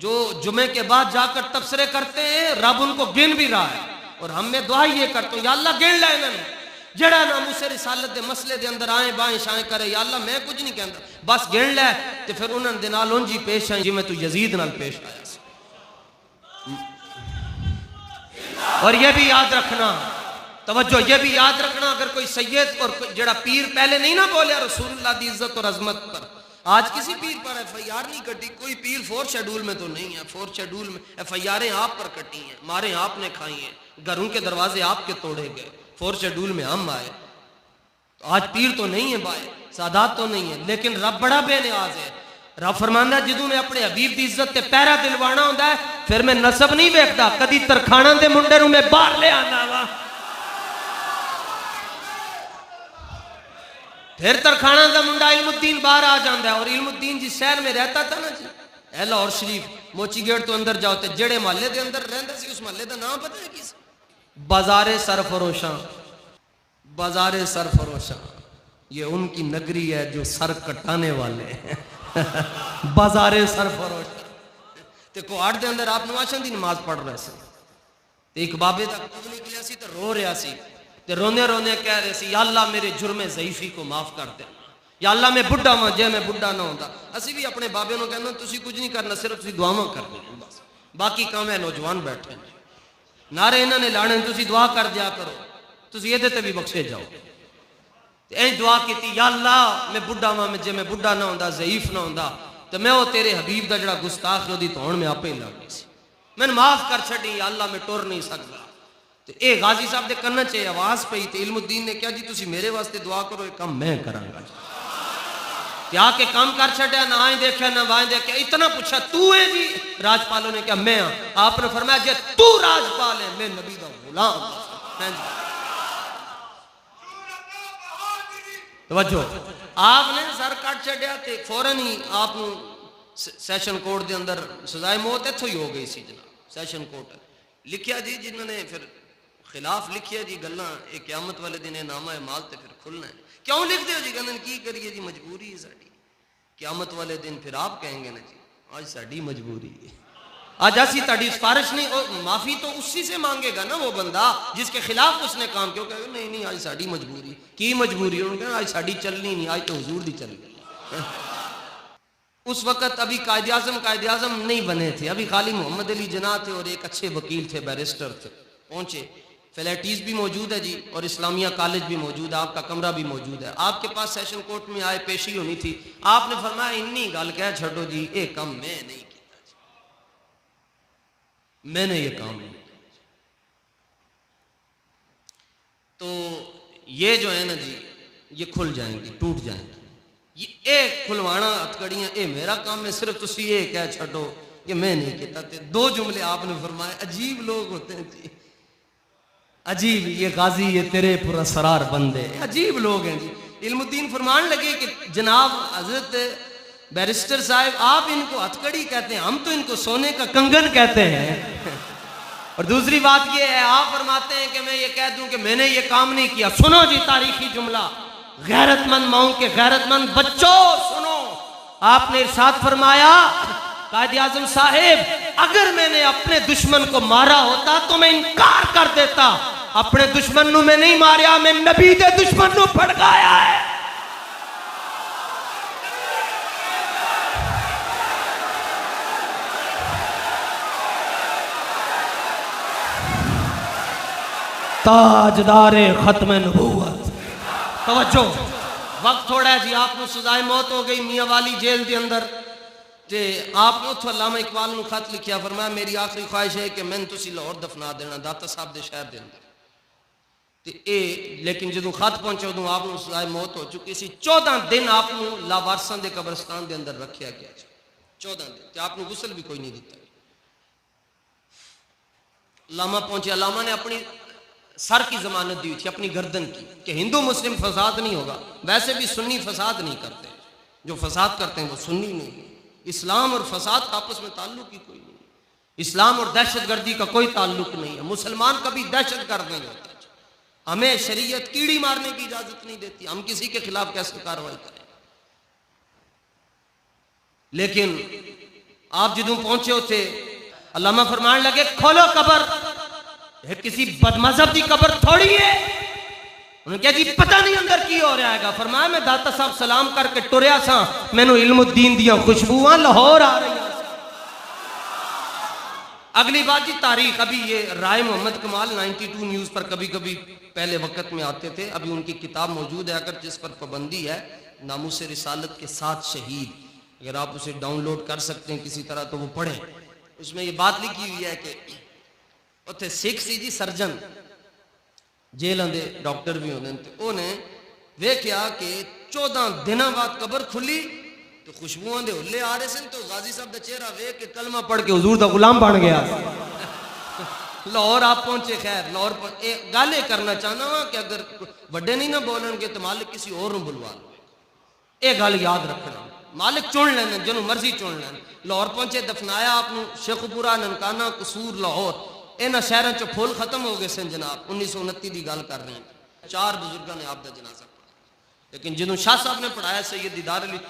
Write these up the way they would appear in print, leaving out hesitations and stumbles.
जो जुमे के बाद जाकर तबसरे करते हैं रब उनको गिन भी रहा है। और हम में दुआ ये करते हैं, या अल्लाह गिन लै इन्होंने जड़ा ना मुझसे रिसालत के मसले के अंदर आए बाएं शाएं करे, या अल्लाह मैं कुछ नहीं कहता, बस गिन लै। तो फिर उन्होंने नाल उंज ही पेश आए जिवें तू यजीद नाल पेश आया। और ये भी याद रखना, तवज्जो, ये भी याद रखना, अगर कोई सैयद और जड़ा पीर पहले नहीं ना बोलिया रसूलुल्लाह की इज्जत और अजमत पर, आज किसी पीर पर FIR नहीं कटी, कोई पीर 4th शेड्यूल में तो नहीं है। 4th शेड्यूल में FIR आप पर कटी हैं, मारे आपने खाई हैं, घरों के दरवाजे आपके तोड़े गए। 4th शेड्यूल में हम आए, तो आज पीर तो नहीं है बाए, सादात तो नहीं है, लेकिन रब बड़ा बेनियाज है। रब फरमांदा जिदू मैं अपने हबीब की इज्जत ते पैरा दिलवाना होंदा है, फिर मैं नसब नहीं वेखदा, कदी तरखाना दे मुंडे नूं मैं बाहर ले आना वा, फिर तरखाना का मुंडा इल्मुद्दीन बाहर आ जाता है। और इल्मुद्दीन जिस शहर में रहता था ना जी, लाहौर शरीफ, मोची गेट तो अंदर जाओ तो जेड़े महल्ले के अंदर रहता सी, उस महल्ले का नाम पता है किस? बाजारे सरफरोशा। बाजारे सरफरोशा, ये उनकी नगरी है जो सर कटाने वाले हैं। बाजारे सरफरोशा। तो कोहाड़ के अंदर आप नवाशन की नमाज पढ़ रहे थे, एक बाबे का खून निकलिया सी तो रो रहा सी, ते रोंदे रोंदे कह रहे सी, या अल्लाह मेरे जुर्मे ज़ईफी को माफ कर दे, या अल्लाह मैं बुढ़ा वा, जे मैं बुढ़ा ना होंदा। असी भी अपने बाबे को कहना तुसी कुछ नहीं करना, सिर्फ तुसी दुआवां करनी बस, बाकी काम है नौजवान बैठे नारे इन्होंने लाने, तुसी दुआ कर दिया करो, तुसी ये ते भी बख्शे जाओ। इंज दुआ की, या अल्लाह मैं बुढ़ा वा, जे मैं बुढ़ा ना होंदा, ज़ईफ ना होंदा, तो मैं वो तेरे हबीब का जड़ा गुस्ताख है, धोण में आपे ही लग गई सी, मैंने माफ कर छड़ी, या अल्लाह मैं टुर नहीं सकता। तो ये गाजी साहब के कन्न च आवाज पई, तो इल्मुद्दीन ने कहा जी तुसी मेरे वास्ते दुआ करो, ये काम मैं करांगा। क्या के काम कर छड़िया, ना आए देखा ना वाए देखा, इतना पूछा तू है जी? राजपालों ने कहा मैं हाँ। आपने फरमाया जे तू राजपाल है, मैं नबी का गुलाम। तवज्जो, आपने सर कट छड़िया तो फौरन ही आप सैशन कोर्ट के अंदर सजाए मौत इत्थों ही हो गई सी जनाब। सैशन कोर्ट लिखिया जी, जिन्होंने फिर खिलाफ लिखिया जी गल्ला, एक क़यामत वाले दिन नामा है माल तो फिर खुलना है। क्यों लिखते हो जी? कहते की करिए जी, मजबूरी है साड़ी। क़यामत वाले दिन फिर आप कहेंगे ना जी आज साड़ी मजबूरी है, आज असी ताड़ी सिफारिश नहीं, और माफी तो उसी से मांगेगा ना वो बंदा जिसके खिलाफ उसने काम किया। कहेगा नहीं नहीं आज साड़ी मजबूरी। की मजबूरी? उन्होंने कहा आज साड़ी चलनी नहीं, आज तो हुजूर दी चल गई। उस वक्त अभी कायदे आज़म नहीं बने थे, अभी खाली मोहम्मद अली जना थे और एक अच्छे वकील थे, बैरिस्टर थे। पहुंचे, फ्लैटीज भी मौजूद है जी, और इस्लामिया कॉलेज भी मौजूद है, आपका कमरा भी मौजूद है। आपके पास सेशन कोर्ट में आए, पेशी होनी थी, आपने फरमाया इन्नी गल कह छो जी, ये काम मैं नहीं किया, मैंने ये काम नहीं किया। तो ये जो है ना जी, ये खुल जाएंगी, टूट जाएंगी। ये खुलवाना हथकड़ियां ये मेरा काम है, सिर्फ तुसी ये कह छो कि मैं नहीं किया। दो जुमले आपने फरमाए, अजीब लोग होते हैं जी, अजीब। ये गाजी ये तेरे पुरसरार बंदे, अजीब लोग हैं जी। इल्मुद्दीन फरमान लगे कि जनाब हजरत बैरिस्टर साहब, आप इनको हथकड़ी कहते हैं, हम तो इनको सोने का कंगन कहते हैं। और दूसरी बात ये है, आप फरमाते हैं कि मैं ये कह दूं कि मैंने ये काम नहीं किया। सुनो जी तारीखी जुमला, गैरतमंद माओं के गैरतमंद बच्चों सुनो, आपने इरशाद फरमाया कायदे आज़म साहेब, अगर मैंने अपने दुश्मन को मारा होता तो मैं इनकार कर देता। अपने दुश्मन नू मैं नहीं मारिया, मैं नबी दे दुश्मन नू भड़काया है। ताजदारे खत्म नबूवत। तवज्जो, वक्त थोड़ा है जी, आपको सजाए मौत हो गई मियाँ वाली जेल के अंदर। ते आपने उतो अल्लामा इकबाल ने खत लिखिया, फरमाया मेरी आखिरी ख्वाहिश है कि मैंने तुसी लाहौर दफना देना, दाता साहब के शहर के अंदर। ते ए लेकिन जो खत पहुंचे उदों आपको सजाए मौत हो चुकी सी। 14 दिन आपको लावारसा के कब्रस्तान के अंदर रखा गया, 14 दिन। आपको गुसल भी कोई नहीं दिता। लामा पहुंचे, लामा ने अपनी सर की जमानत दी थी, अपनी गर्दन की, कि हिंदू मुस्लिम फसाद नहीं होगा। वैसे भी सुन्नी फसाद नहीं करते, जो फसाद करते हैं वो सुन्नी नहीं। इस्लाम और फसाद का आपस में ताल्लुक ही कोई नहीं। इस्लाम और दहशतगर्दी का कोई ताल्लुक नहीं है। मुसलमान कभी दहशतगर्द नहीं होता। हमें शरीयत कीड़ी मारने की इजाजत नहीं देती, हम किसी के खिलाफ कैसे कार्रवाई करें। लेकिन आप जदों पहुंचे उथे अल्लामा फरमान लगे खोलो कबर, ये किसी बदमजहब की कबर थोड़ी है। उन्होंने कहा जी पता नहीं अंदर की हो रहा है। फरमाया मैं दाता साहब सलाम करके टुरया सा, मैनू इल्मुद्दीन दियां खुशबुआं लाहौर आ रही। अगली बात जी तारीख, अभी ये राय मोहम्मद कमाल 92 न्यूज पर कभी कभी पहले वक्त में आते थे, अभी उनकी किताब मौजूद है, अगर जिस पर पाबंदी है, नामूस रिसालत के साथ शहीद, अगर आप उसे डाउनलोड कर सकते हैं किसी तरह तो वो पढ़ें। उसमें ये बात लिखी हुई है कि उत्थे सिख सी जी सर्जन, जेलों के डॉक्टर भी होंगे, उन्हें वेख्या कि 14 दिन बाद कबर खुली तो खुशबुआं दे हुल्ले आ रहे सन, तो गाजी साहब का चेहरा वेख के कलमा पढ़ के हुजूर दा गुलाम बन गया। लाहौर आप पहुंचे। खैर लाहौर पर एक गल ये करना चाहना वा कि अगर बड़े नहीं ना बोलणगे तो मालिक किसी और नूं बुलवा लो, ये गल याद रखना। मालिक चुन लेने जिन्हों मर्जी चुन लेने। लाहौर पहुंचे, दफनाया आपनूं शेखुपुरा, ननकाना, कसूर, लाहौर, इन्हां शहरों चो फुल खत्म हो गए सन जनाब। 1929 की गल कर रहे हैं। 4 बुजुर्गों ने आपका जनाजा पढ़ा, लेकिन जिन्हों शाह साहब ने पढ़ाया सैयद दीदार अली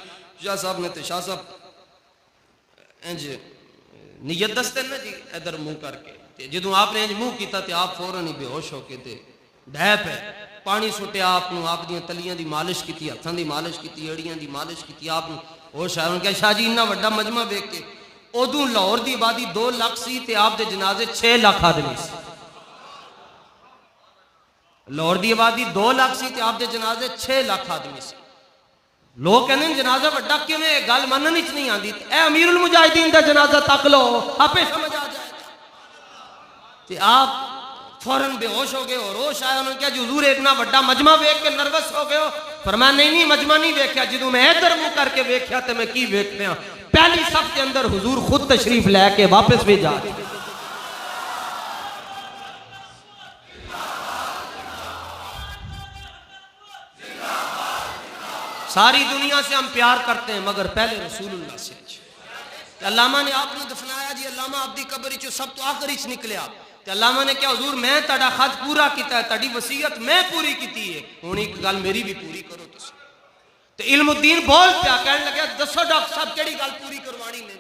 शाह साहब ने, तो शाह साहब इंज नीयत दसते ना जी इधर मुंह करके, जो आपने इंज मुंह किया तो आप फौरन ही बेहोश होके डै पे पानी सुटिया, आप दी तलियां की मालिश की, हथों की मालिश की, एड़ियां की मालिश की, आप होश आया। उन्होंने कहा शाह जी इन्ना वड्डा मजमा वेख के, उदों लाहौर की आबादी 2 लाख सी ते आप दे जनाजे 6 लाख आदमी सी। लाहौर की आबादी 2 लाख सी ते आप दे जनाजे 6 लाख आदमी सी। लोग कहते जनाजा वड्डा किवें, गल मनन च नहीं आती। ए अमीरुल मुजाहिदीन का जनाजा तक लो, आपे समझ आ जाए। आप फौरन बेहोश हो गए और होश आया। उन्होंने कहा हुजूर इतना वड्डा मजमा वेख के नर्वस हो गए हो? फरमाया नहीं मजमा नहीं वेख्या, जो मैं इधर मुंह करके वेख्या तो मैं की वेख रहा, पहली सफ के अंदर हुजूर खुद तशरीफ लैके वापस भी जा रहे। सारी दुनिया से हम प्यार करते हैं मगर पहले रसूलुल्लाह से। अल्लामा ने आपने दफनाया जी, अल्लामा आपकी कब्र चो सब तो आखिरी च निकले आप। अल्लामा ने क्या हुजूर मैं तेरा खत पूरा किया, तेरी वसीयत मैं पूरी की है, हुण एक गल मेरी भी पूरी करो तुसीं। तो इल्मुद्दीन बोल पिया, कहने लगे दसो डॉक्टर साहब केड़ी गल पूरी करवानी ने।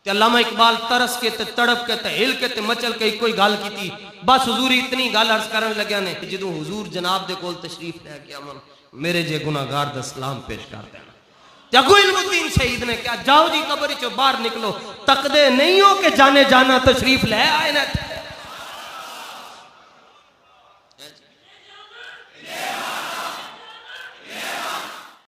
ते अल्लामा इकबाल तरस के ते तड़प के ते हिल के ते मचल के कोई गल की, बस हुजूर इतनी गल अर्ज करन लग्या ने कि जदों हुजूर जनाब दे कोल तशरीफ लैके आवन, मेरे जे गुनाहगार दा सलाम पेश कर देना। जगो इल्मुद्दीन शहीद ने क्या जाओ जी कब्र चो बाहर निकलो, तकदे नहीं हो के जाने जाना तशरीफ ले आए ना।